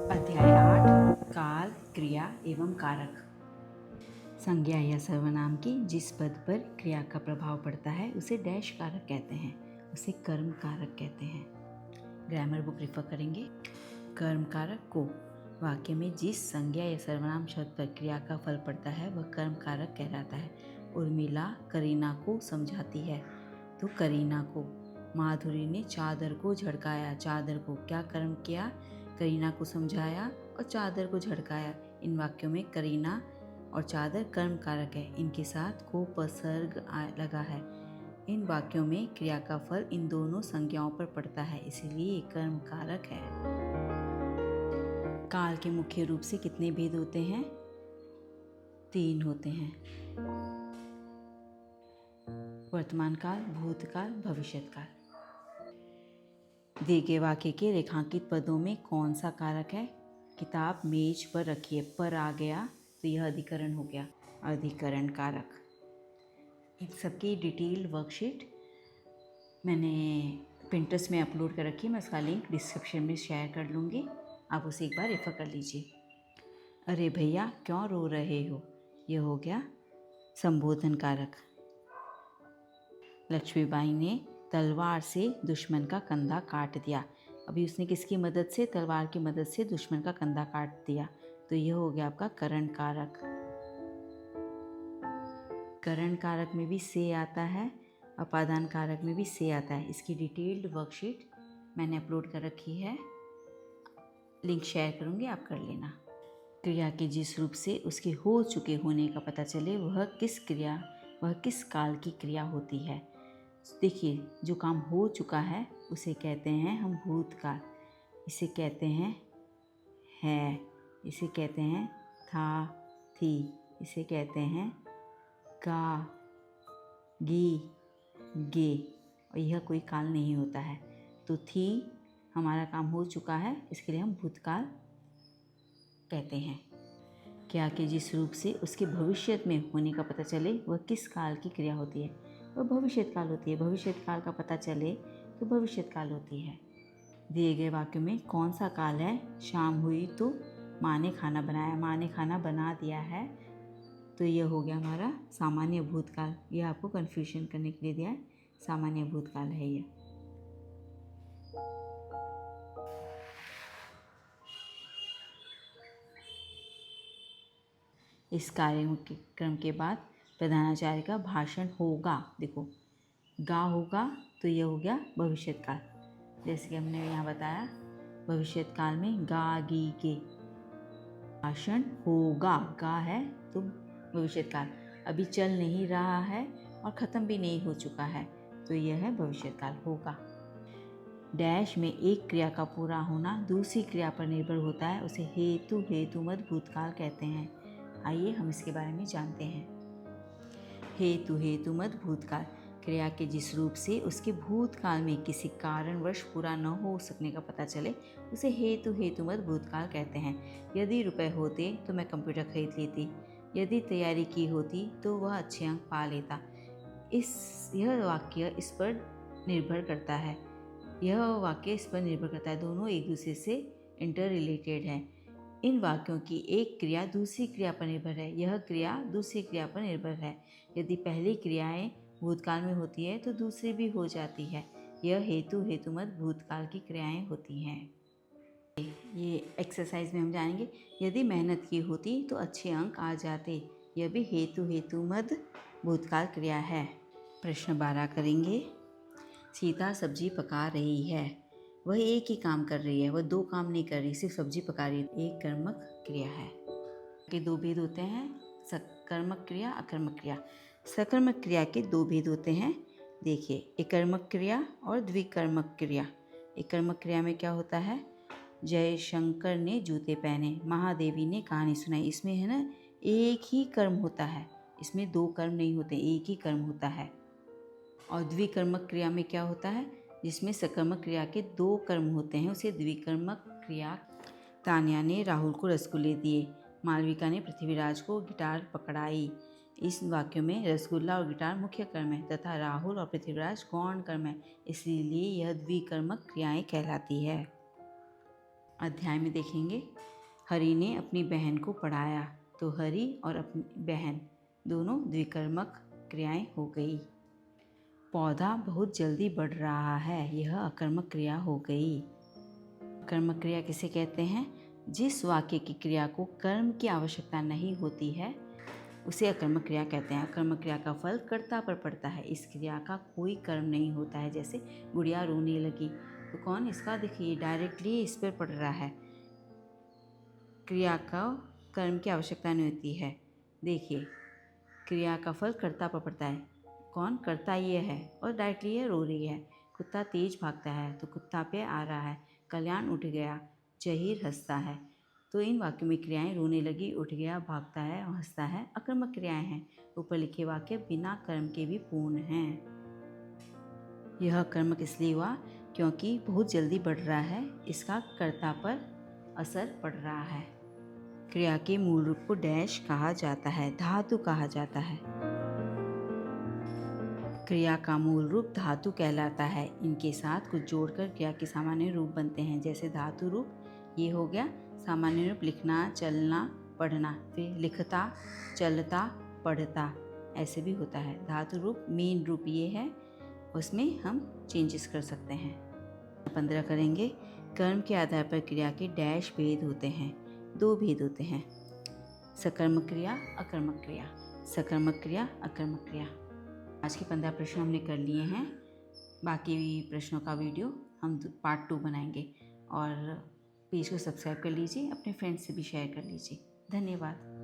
अध्याय 8 काल, क्रिया एवं कारक। संज्ञा या सर्वनाम की जिस पद पर क्रिया का प्रभाव पड़ता है उसे डैश कारक कहते हैं, उसे कर्म कारक कहते हैं। ग्रामर बुक रेफर करेंगे। कर्म कारक को वाक्य में जिस संज्ञा या सर्वनाम शब्द पर क्रिया का फल पड़ता है वह कर्म कारक कहलाता है। उर्मिला करीना को समझाती है तो करीना को। माधुरी ने चादर को झड़काया, चादर को क्या कर्म किया? करीना को समझाया और चादर को झड़काया। इन वाक्यों में करीना और चादर कर्म कारक है, इनके साथ को उपसर्ग लगा है। इन वाक्यों में क्रिया का फल इन दोनों संज्ञाओं पर पड़ता है, इसलिए ये कर्म कारक है। काल के मुख्य रूप से कितने भेद होते हैं? 3 होते हैं। वर्तमान काल, भूतकाल, भविष्यत काल। दिए गए वाक्य के रेखांकित पदों में कौन सा कारक है? किताब मेज पर रखिए, पर आ गया तो यह अधिकरण हो गया, अधिकरण कारक। इन सबकी डिटेल वर्कशीट मैंने पिंटरेस्ट में अपलोड कर रखी है, मैं उसका लिंक डिस्क्रिप्शन में शेयर कर लूँगी, आप उसे एक बार रेफर कर लीजिए। अरे भैया क्यों रो रहे हो, यह हो गया संबोधन कारक। लक्ष्मीबाई ने तलवार से दुश्मन का कंधा काट दिया। अभी उसने किसकी मदद से? तलवार की मदद से दुश्मन का कंधा काट दिया, तो यह हो गया आपका करण कारक। करण कारक में भी से आता है, अपादान कारक में भी से आता है। इसकी डिटेल्ड वर्कशीट मैंने अपलोड कर रखी है, लिंक शेयर करूँगी, आप कर लेना। क्रिया के जिस रूप से उसके हो चुके होने का पता चले वह किस काल की क्रिया होती है। देखिए, जो काम हो चुका है उसे कहते हैं हम भूतकाल, इसे कहते हैं है, इसे कहते हैं था, थी, इसे कहते हैं का, गी, गे, और यह कोई काल नहीं होता है। तो थी हमारा काम हो चुका है, इसके लिए हम भूतकाल कहते हैं। क्रिया के जिस रूप से उसके भविष्य में होने का पता चले वह किस काल की क्रिया होती है? वह भविष्यत काल होती है। भविष्यत काल का पता चले तो भविष्यत काल होती है। दिए गए वाक्य में कौन सा काल है? शाम हुई तो माँ ने खाना बनाया, माँ ने खाना बना दिया है, तो यह हो गया हमारा सामान्य भूतकाल। यह आपको कन्फ्यूजन करने के लिए दिया है, सामान्य भूतकाल है यह। इस कार्यक्रम के बाद प्रधानाचार्य का भाषण होगा। देखो, गा होगा तो यह हो गया भविष्यत काल। जैसे कि हमने यहाँ बताया, भविष्यत काल में गा, गी, के। भाषण होगा, गा है तो भविष्यत काल, अभी चल नहीं रहा है और ख़त्म भी नहीं हो चुका है, तो यह है भविष्यत काल, होगा। डैश में एक क्रिया का पूरा होना दूसरी क्रिया पर निर्भर होता है, उसे हेतुमत भूतकाल कहते हैं। आइए हम इसके बारे में जानते हैं। हेतुमत भूतकाल, क्रिया के जिस रूप से उसके भूतकाल में किसी कारणवश पूरा न हो सकने का पता चले उसे हेतुमत भूतकाल कहते हैं। यदि रुपए होते तो मैं कंप्यूटर खरीद लेती, यदि तैयारी की होती तो वह अच्छे अंक पा लेता। यह वाक्य इस पर निर्भर करता है, दोनों एक दूसरे से इंटर रिलेटेड हैं। इन वाक्यों की एक क्रिया दूसरी क्रिया पर निर्भर है, यह क्रिया दूसरी क्रिया पर निर्भर है। यदि पहली क्रियाएं भूतकाल में होती है तो दूसरी भी हो जाती है। यह हेतुमत भूतकाल की क्रियाएं होती हैं। ये एक्सरसाइज में हम जानेंगे, यदि मेहनत की होती तो अच्छे अंक आ जाते, यह भी हेतुमत भूतकाल क्रिया है। प्रश्न 12 करेंगे। सीता सब्जी पका रही है, वह एक ही काम कर रही है, वह 2 काम नहीं कर रही, सिर्फ सब्जी पका रही है, एक कर्मक क्रिया है। के 2 भेद होते हैं, सकर्मक क्रिया, अकर्मक क्रिया। सकर्मक क्रिया के 2 भेद होते हैं। देखिए, एकर्मक क्रिया और द्विकर्मक क्रिया। एकर्मक क्रिया में क्या होता है? जयशंकर ने जूते पहने, महादेवी ने कहानी सुनाई, इसमें है ना एक ही कर्म होता है, इसमें 2 कर्म नहीं होते, एक ही कर्म होता है। और द्विकर्मक क्रिया में क्या होता है? जिसमें सकर्मक क्रिया के 2 कर्म होते हैं, उसे द्विकर्मक क्रिया। तान्या ने राहुल को रसगुल्ले दिए, मालविका ने पृथ्वीराज को गिटार पकड़ाई। इस वाक्यों में रसगुल्ला और गिटार मुख्य कर्म है तथा राहुल और पृथ्वीराज गौण कर्म है, इसलिए यह द्विकर्मक क्रियाएं कहलाती है। अध्याय में देखेंगे, हरि ने अपनी बहन को पढ़ाया। तो हरि और अपनी बहन दोनों द्विकर्मक क्रियाएं हो गई। पौधा बहुत जल्दी बढ़ रहा है, यह अकर्मक क्रिया हो गई। अकर्मक क्रिया किसे कहते हैं? जिस वाक्य की क्रिया को कर्म की आवश्यकता नहीं होती है उसे अकर्मक क्रिया कहते हैं। अकर्मक क्रिया का फल कर्ता पर पड़ता है, इस क्रिया का कोई कर्म नहीं होता है। जैसे गुड़िया रोने लगी, तो कौन इसका, देखिए डायरेक्टली इस पर पड़ रहा है, क्रिया का कर्म की आवश्यकता नहीं होती है। देखिए क्रिया का फल कर्ता पर पड़ता है, कौन, कर्ता ये है, और डायरेक्टली ये रो रही है। कुत्ता तेज भागता है तो कुत्ता पे आ रहा है। कल्याण उठ गया, जहीर हंसता है। तो इन वाक्यों में क्रियाएं रोने लगी, उठ गया, भागता है और हंसता है अकर्मक क्रियाएं हैं। ऊपर लिखे वाक्य बिना कर्म के भी पूर्ण हैं। यह कर्मक इसलिए हुआ क्योंकि बहुत जल्दी बढ़ रहा है, इसका कर्ता पर असर पड़ रहा है। क्रिया के मूल रूप को डैश कहा जाता है, धातु कहा जाता है। क्रिया का मूल रूप धातु कहलाता है। इनके साथ कुछ जोड़कर क्रिया के सामान्य रूप बनते हैं। जैसे धातु रूप ये हो गया, सामान्य रूप लिखना, चलना, पढ़ना। फिर लिखता, चलता, पढ़ता, ऐसे भी होता है। धातु रूप मेन रूप ये है, उसमें हम चेंजेस कर सकते हैं। 15 करेंगे। कर्म के आधार पर क्रिया के डैश भेद होते हैं। 2 भेद होते हैं, सकर्मक क्रिया, अकर्मक क्रिया। सकर्मक क्रिया, अकर्मक क्रिया। आज के 15 प्रश्न हमने कर लिए हैं। बाकी प्रश्नों का वीडियो हम पार्ट 2 बनाएंगे। और पेज को सब्सक्राइब कर लीजिए, अपने फ्रेंड्स से भी शेयर कर लीजिए। धन्यवाद।